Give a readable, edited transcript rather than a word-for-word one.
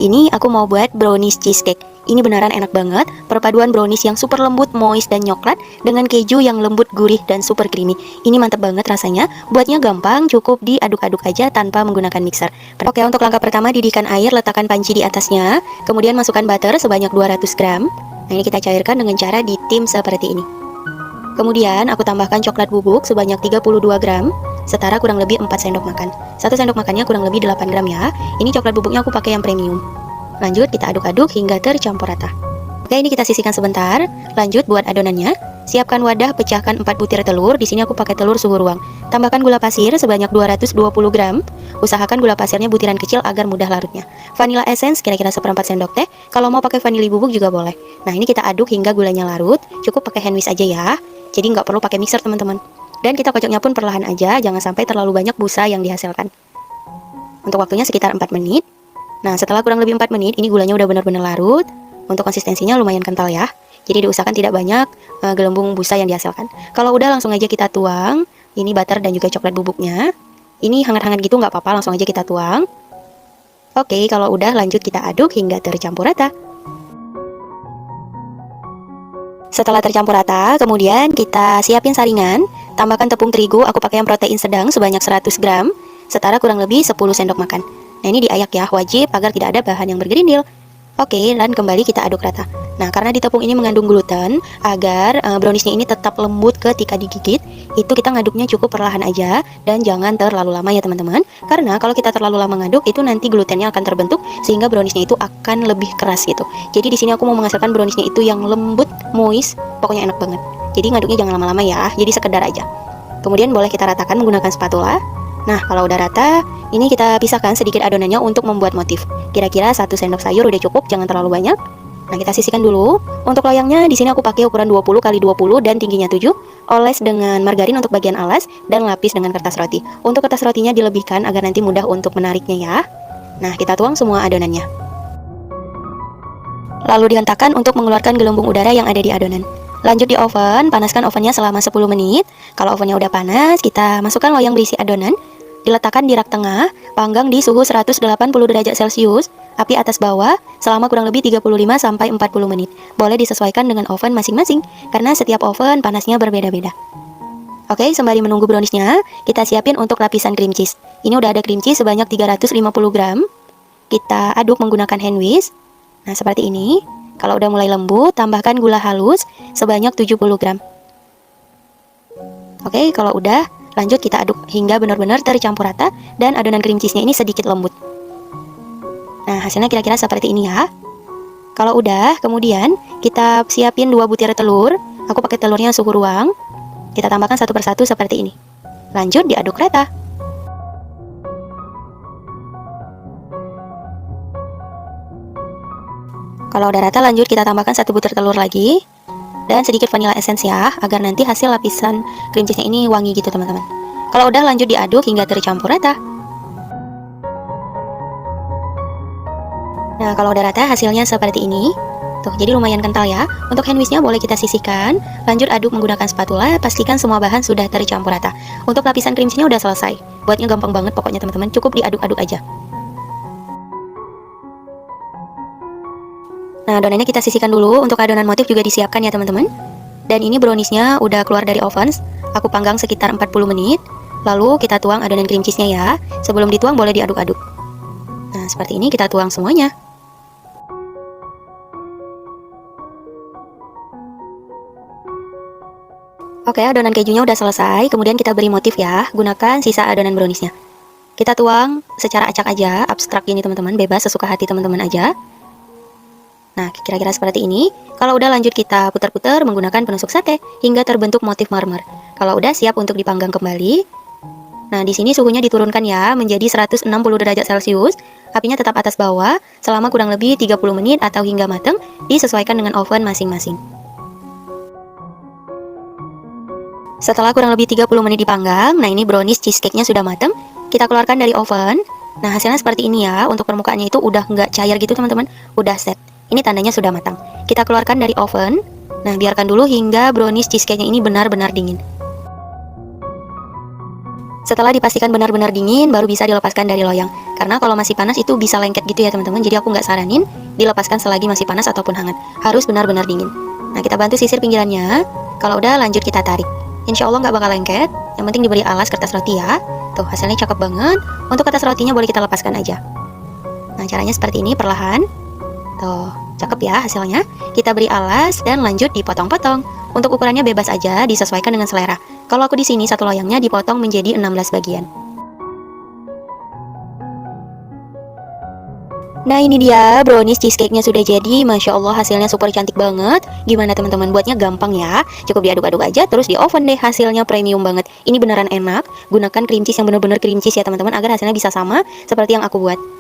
Ini aku mau buat brownies cheesecake. Ini beneran enak banget. Perpaduan brownies yang super lembut, moist, dan coklat dengan keju yang lembut, gurih, dan super creamy. Ini mantep banget rasanya. Buatnya gampang, cukup diaduk-aduk aja tanpa menggunakan mixer. Oke, untuk langkah pertama didihkan air, letakkan panci di atasnya. Kemudian masukkan butter sebanyak 200 gram. Nah, ini kita cairkan dengan cara ditim seperti ini. Kemudian aku tambahkan coklat bubuk sebanyak 32 gram. Setara kurang lebih 4 sendok makan. 1 sendok makannya kurang lebih 8 gram ya. Ini coklat bubuknya aku pakai yang premium. Lanjut kita aduk-aduk hingga tercampur rata. Oke, ini kita sisihkan sebentar. Lanjut buat adonannya. Siapkan wadah, pecahkan 4 butir telur. Di sini aku pakai telur suhu ruang. Tambahkan gula pasir sebanyak 220 gram. Usahakan gula pasirnya butiran kecil agar mudah larutnya. Vanilla essence kira-kira 1/4 sendok teh. Kalau mau pakai vanili bubuk juga boleh. Nah, ini kita aduk hingga gulanya larut. Cukup pakai hand whisk aja ya. Jadi nggak perlu pakai mixer teman-teman. Dan kita kocoknya pun perlahan aja, jangan sampai terlalu banyak busa yang dihasilkan. Untuk waktunya sekitar 4 menit. Nah, setelah kurang lebih 4 menit, ini gulanya udah benar-benar larut. Untuk konsistensinya lumayan kental ya. Jadi diusahakan tidak banyak gelembung busa yang dihasilkan. Kalau udah langsung aja kita tuang. Ini butter dan juga coklat bubuknya. Ini hangat-hangat gitu nggak apa-apa, langsung aja kita tuang. Oke, kalau udah lanjut kita aduk hingga tercampur rata. Setelah tercampur rata, kemudian kita siapin saringan. Tambahkan tepung terigu, aku pakai yang protein sedang sebanyak 100 gram, setara kurang lebih 10 sendok makan. Nah, ini diayak ya, wajib agar tidak ada bahan yang bergerindil. Oke, dan kembali kita aduk rata. Nah, karena di tepung ini mengandung gluten, agar browniesnya ini tetap lembut ketika digigit, itu kita ngaduknya cukup perlahan aja, dan jangan terlalu lama ya teman-teman. Karena kalau kita terlalu lama ngaduk, itu nanti glutennya akan terbentuk, sehingga browniesnya itu akan lebih keras gitu. Jadi di sini aku mau menghasilkan browniesnya itu yang lembut, moist, pokoknya enak banget. Jadi ngaduknya jangan lama-lama ya, jadi sekedar aja. Kemudian boleh kita ratakan menggunakan spatula. Nah, kalau udah rata, ini kita pisahkan sedikit adonannya untuk membuat motif. Kira-kira 1 sendok sayur udah cukup, jangan terlalu banyak. Nah, kita sisihkan dulu. Untuk loyangnya di sini aku pakai ukuran 20 x 20 dan tingginya 7. Oles dengan margarin untuk bagian alas dan lapis dengan kertas roti. Untuk kertas rotinya dilebihkan agar nanti mudah untuk menariknya ya. Nah, kita tuang semua adonannya. Lalu dihentakkan untuk mengeluarkan gelembung udara yang ada di adonan. Lanjut di oven, panaskan ovennya selama 10 menit. Kalau ovennya udah panas, kita masukkan loyang berisi adonan. Diletakkan di rak tengah, panggang di suhu 180 derajat Celcius, api atas bawah, selama kurang lebih 35-40 menit. Boleh disesuaikan dengan oven masing-masing, karena setiap oven panasnya berbeda-beda. Oke, sembari menunggu browniesnya, kita siapin untuk lapisan cream cheese. Ini udah ada cream cheese sebanyak 350 gram. Kita aduk menggunakan hand whisk. Nah, seperti ini. Kalau udah mulai lembut, tambahkan gula halus sebanyak 70 gram. Oke, kalau udah, lanjut kita aduk hingga benar-benar tercampur rata dan adonan cream cheese-nya ini sedikit lembut. Nah, hasilnya kira-kira seperti ini ya. Kalau udah, kemudian kita siapin 2 butir telur. Aku pakai telurnya suhu ruang. Kita tambahkan satu persatu seperti ini. Lanjut diaduk rata. Kalau udah rata, lanjut kita tambahkan 1 butir telur lagi dan sedikit vanilla essence ya, agar nanti hasil lapisan cream cheese-nya ini wangi gitu teman-teman. Kalau udah, lanjut diaduk hingga tercampur rata. Nah, kalau udah rata hasilnya seperti ini. Tuh, jadi lumayan kental ya. Untuk hand whisk-nya boleh kita sisihkan. Lanjut aduk menggunakan spatula, pastikan semua bahan sudah tercampur rata. Untuk lapisan cream cheese-nya udah selesai. Buatnya gampang banget pokoknya teman-teman, cukup diaduk-aduk aja. Nah, adonannya kita sisihkan dulu. Untuk adonan motif juga disiapkan ya teman-teman. Dan ini browniesnya udah keluar dari oven. Aku panggang sekitar 40 menit. Lalu kita tuang adonan cream cheese-nya ya. Sebelum dituang boleh diaduk-aduk. Nah, seperti ini kita tuang semuanya. Oke, adonan kejunya udah selesai. Kemudian kita beri motif ya. Gunakan sisa adonan browniesnya. Kita tuang secara acak aja, abstrak ini teman-teman. Bebas sesuka hati teman-teman aja. Nah, kira-kira seperti ini. Kalau udah, lanjut kita putar-putar menggunakan penusuk sate hingga terbentuk motif marmer. Kalau udah, siap untuk dipanggang kembali. Nah, di sini suhunya diturunkan ya menjadi 160 derajat Celcius. Apinya tetap atas bawah selama kurang lebih 30 menit atau hingga matang, disesuaikan dengan oven masing-masing. Setelah kurang lebih 30 menit dipanggang, nah ini brownies cheesecake-nya sudah matang. Kita keluarkan dari oven. Nah, hasilnya seperti ini ya. Untuk permukaannya itu udah nggak cair gitu teman-teman, udah set. Ini tandanya sudah matang. Kita keluarkan dari oven. Nah, biarkan dulu hingga brownies cheesecake-nya ini benar-benar dingin. Setelah dipastikan benar-benar dingin, baru bisa dilepaskan dari loyang. Karena kalau masih panas itu bisa lengket gitu ya teman-teman. Jadi aku nggak saranin dilepaskan selagi masih panas ataupun hangat. Harus benar-benar dingin. Nah, kita bantu sisir pinggirannya. Kalau udah, lanjut kita tarik. Insya Allah nggak bakal lengket. Yang penting diberi alas kertas roti ya. Tuh, hasilnya cakep banget. Untuk kertas rotinya boleh kita lepaskan aja. Nah, caranya seperti ini, perlahan. Tuh, cakep ya hasilnya. Kita beri alas dan lanjut dipotong-potong. Untuk ukurannya bebas aja, disesuaikan dengan selera. Kalau aku di sini satu loyangnya dipotong menjadi 16 bagian. Nah, ini dia brownies cheesecake-nya sudah jadi. Masya Allah, hasilnya super cantik banget. Gimana teman-teman, buatnya gampang ya. Cukup diaduk-aduk aja, terus di oven deh. Hasilnya premium banget. Ini beneran enak. Gunakan cream cheese yang bener-bener cream cheese ya teman-teman, agar hasilnya bisa sama seperti yang aku buat.